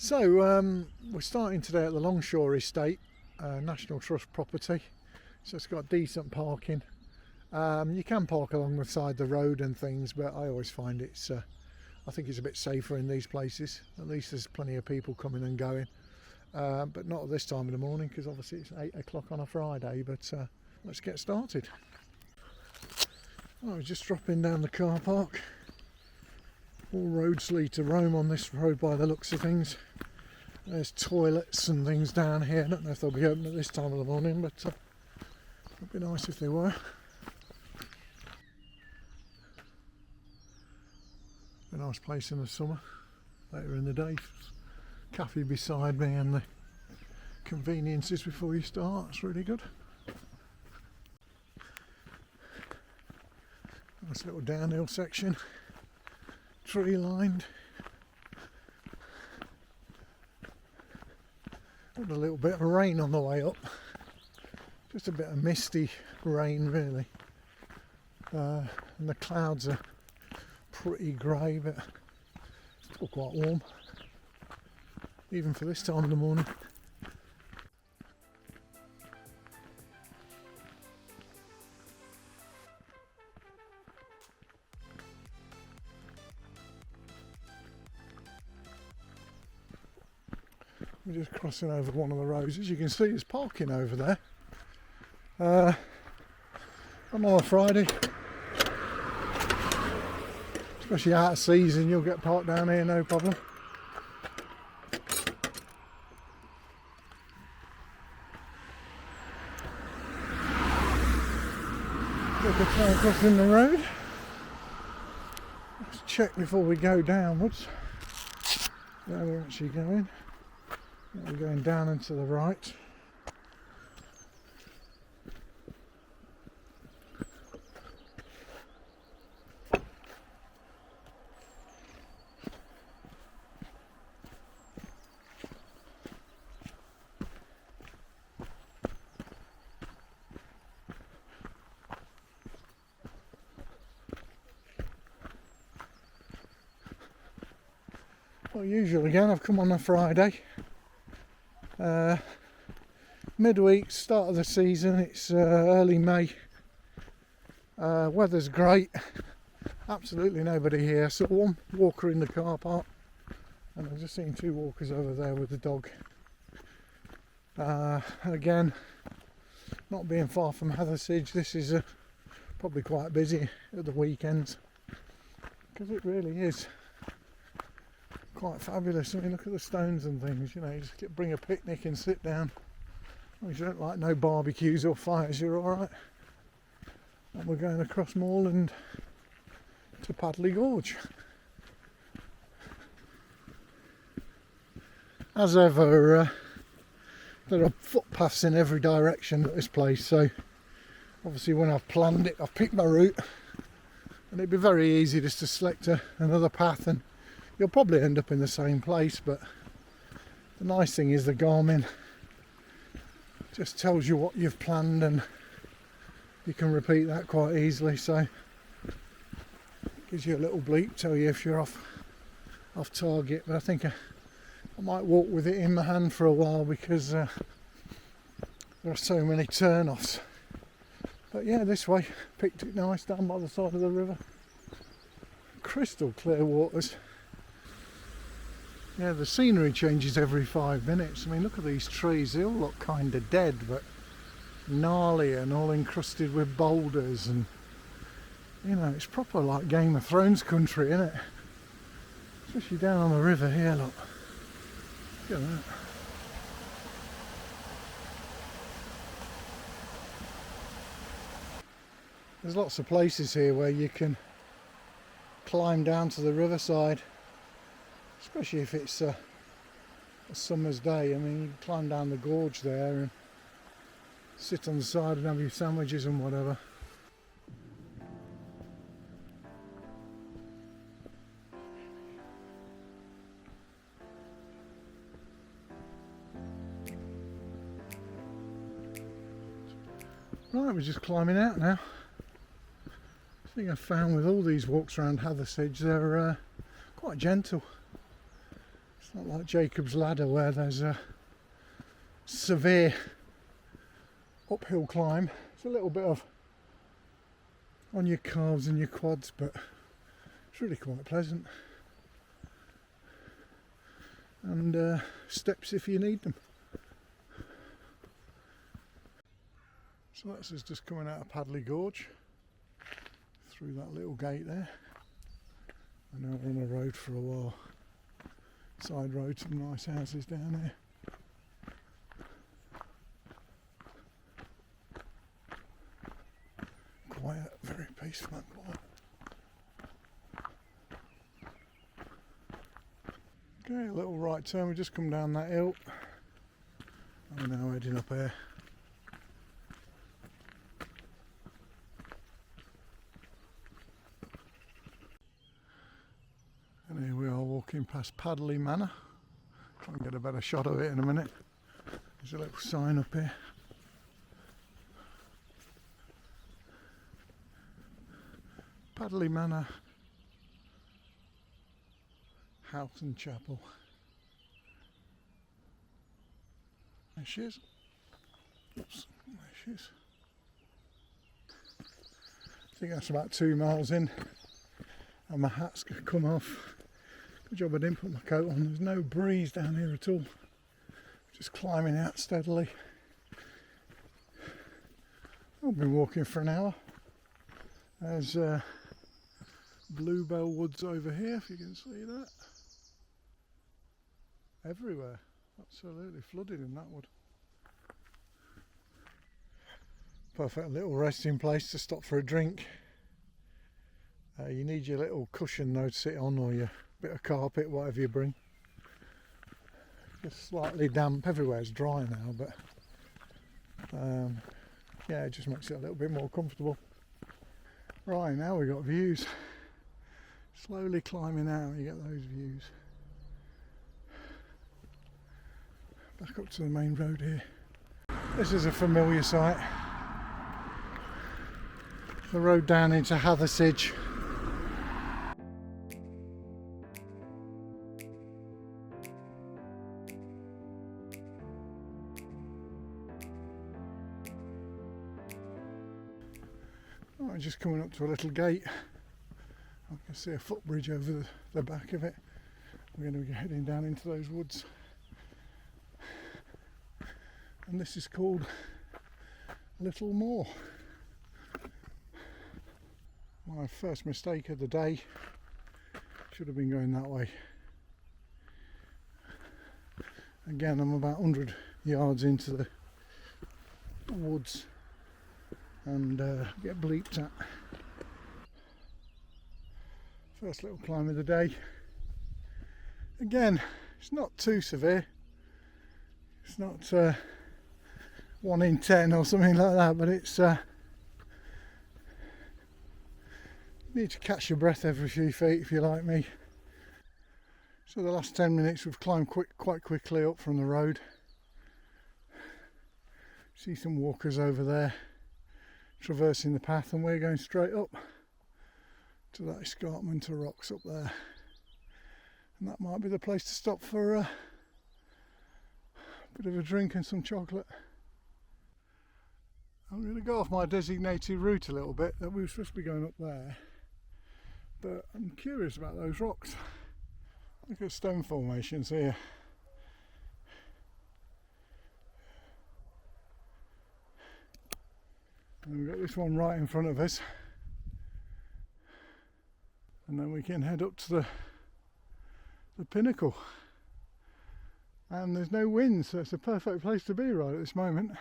So we're starting today at the Longshore Estate, National Trust property, so it's got decent parking. You can park along the side of the road and things, but I always find I think it's a bit safer in these places. At least there's plenty of people coming and going, but not at this time of the morning because obviously it's 8 o'clock on a Friday. But let's get started. I was just dropping down the car park. All roads lead to Rome on this road by the looks of things. There's toilets and things down here. I don't know if they'll be open at this time of the morning, but it'd be nice if they were. A nice place in the summer, later in the day. Cafe beside me and the conveniences before you start. It's really good. Nice little downhill section. Tree lined. Got a little bit of rain on the way up. Just a bit of misty rain really. And the clouds are pretty grey, but still quite warm. Even for this time of the morning. We're just crossing over one of the roads. As you can see, there's parking over there. On a Friday, especially out of season, you'll get parked down here, no problem. Look at trying crossing the road. Let's check before we go downwards. Where we're actually going. We're going down and to the right. Well, usually again I've come on a Friday. Midweek, start of the season, it's early May. Weather's great, absolutely nobody here. So one walker in the car park, and I've just seen two walkers over there with the dog. Again, not being far from Hathersage, this is probably quite busy at the weekends because it really is quite fabulous. I mean, look at the stones and things, you know, you just bring a picnic and sit down. As long as you don't like no barbecues or fires, you're alright. And we're going across moorland to Padley Gorge. As ever, there are footpaths in every direction at this place, so obviously when I've planned it, I've picked my route, and it'd be very easy just to select another path and you'll probably end up in the same place. But the nice thing is the Garmin just tells you what you've planned and you can repeat that quite easily, so it gives you a little bleep, tell you if you're off target. But I think I might walk with it in my hand for a while because there are so many turn-offs. But yeah, this way, picked it nice down by the side of the river. Crystal clear waters. Yeah, the scenery changes every 5 minutes. I mean, look at these trees. They all look kind of dead, but gnarly and all encrusted with boulders. And, you know, it's proper like Game of Thrones country, isn't it? Especially down on the river here, look. Look at that. There's lots of places here where you can climb down to the riverside. Especially if it's a summer's day. I mean, you can climb down the gorge there and sit on the side and have your sandwiches and whatever. Right, we're just climbing out now. I think I found with all these walks around Hathersage, they're quite gentle. It's not like Jacob's Ladder where there's a severe uphill climb. It's a little bit of on your calves and your quads, but it's really quite pleasant. And steps if you need them. So that's us just coming out of Padley Gorge through that little gate there. I know we're on a road for a while. Side road, some nice houses down there. Quiet, very peaceful and quiet. Okay, a little right turn, we just come down that hill. I'm now heading up here. And here we are walking past Padley Manor. Try and get a better shot of it in a minute. There's a little sign up here. Padley Manor House and Chapel. There she is. Oops, there she is. I think that's about 2 miles in, and my hat's come off. Good job I didn't put my coat on. There's no breeze down here at all. Just climbing out steadily. I've been walking for an hour. There's Bluebell Woods over here, if you can see that. Everywhere, absolutely flooded in that wood. Perfect little resting place to stop for a drink. You need your little cushion though to sit on, or your bit of carpet, whatever you bring. Just slightly damp, everywhere's dry now, but yeah, it just makes it a little bit more comfortable. Right, now we've got views. Slowly climbing out, you get those views. Back up to the main road here. This is a familiar sight. The road down into Hathersage. Oh, just coming up to a little gate. I can see a footbridge over the back of it. We're going to be heading down into those woods. And this is called Little Moor. My first mistake of the day. Should have been going that way. Again, I'm about 100 yards into the woods and get bleeped at. First little climb of the day. Again, it's not too severe. It's not 1 in 10 or something like that, but it's you need to catch your breath every few feet if you're like me. So the last 10 minutes we've climbed quite quickly up from the road. See some walkers over there traversing the path, and we're going straight up to that escarpment of rocks up there, and that might be the place to stop for a bit of a drink and some chocolate. I'm going to go off my designated route a little bit. That we were supposed to be going up there, but I'm curious about those rocks. Look at stone formations here. And we've got this one right in front of us, and then we can head up to the pinnacle. And there's no wind, so it's a perfect place to be right at this moment.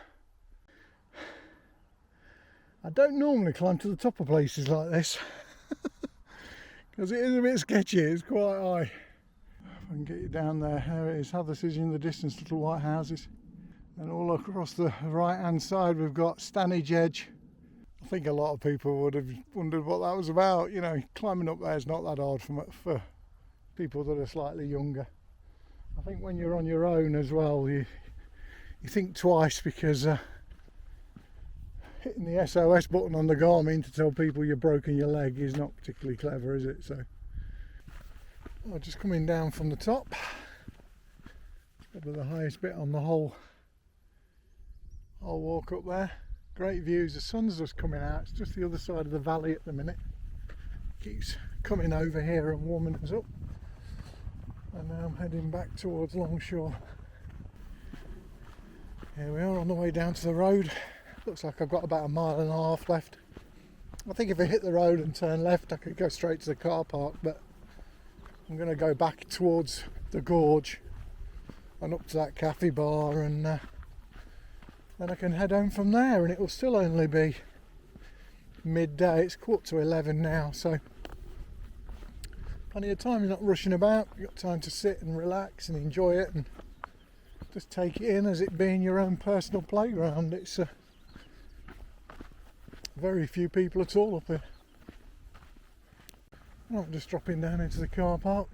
I don't normally climb to the top of places like this because it is a bit sketchy. It's quite high. If I can get you down there, there it is, Hathersage in the distance, little white houses. And all across the right hand side we've got Stanage Edge. I think a lot of people would have wondered what that was about. You know, climbing up there is not that hard for people that are slightly younger. I think when you're on your own as well, you think twice, because hitting the SOS button on the Garmin to tell people you've broken your leg is not particularly clever, is it? So I'm just coming down from the top. Probably the highest bit on the whole walk up there. Great views. The sun's just coming out. It's just the other side of the valley at the minute. Keeps coming over here and warming us up. And now I'm heading back towards Longshore. Here we are on the way down to the road. Looks like I've got about 1.5 miles left. I think if I hit the road and turn left I could go straight to the car park, but I'm going to go back towards the gorge and up to that cafe bar, and then I can head home from there, and it will still only be midday. It's 10:45 now, so plenty of time. You're not rushing about, you've got time to sit and relax and enjoy it and just take it in as it being your own personal playground. It's very few people at all up here. I'm just dropping down into the car park.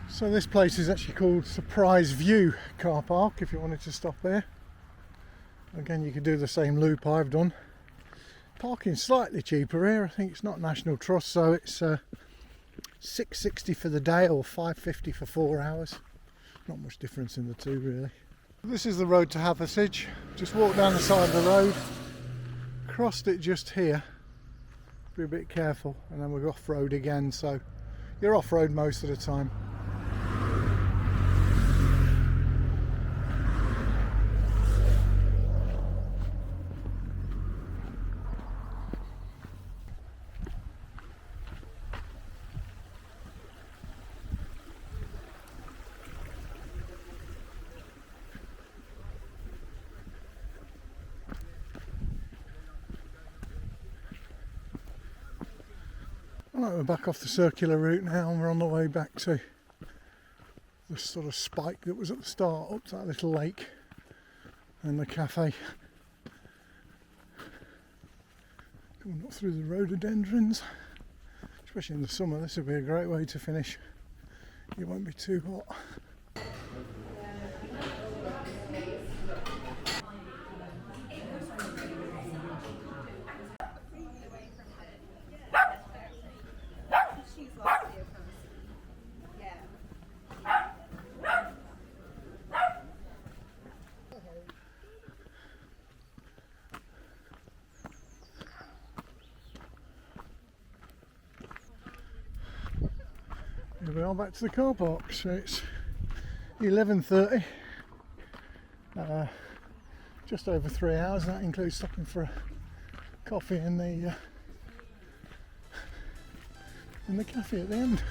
So this place is actually called Surprise View Car Park if you wanted to stop there. Again, you could do the same loop I've done. Parking's slightly cheaper here. I think it's not National Trust, so it's $6.60 for the day or $5.50 for 4 hours. Not much difference in the two really. This is the road to Hathersage. Just walked down the side of the road, crossed it just here. Be a bit careful, and then we're off-road again, so you're off-road most of the time. Right, we're back off the circular route now, and we're on the way back to the sort of spike that was at the start, up to that little lake and the cafe. Coming up through the rhododendrons, especially in the summer. This would be a great way to finish. It won't be too hot. Here we are back to the car park. So it's 11:30, just over 3 hours. That includes stopping for a coffee in the cafe at the end.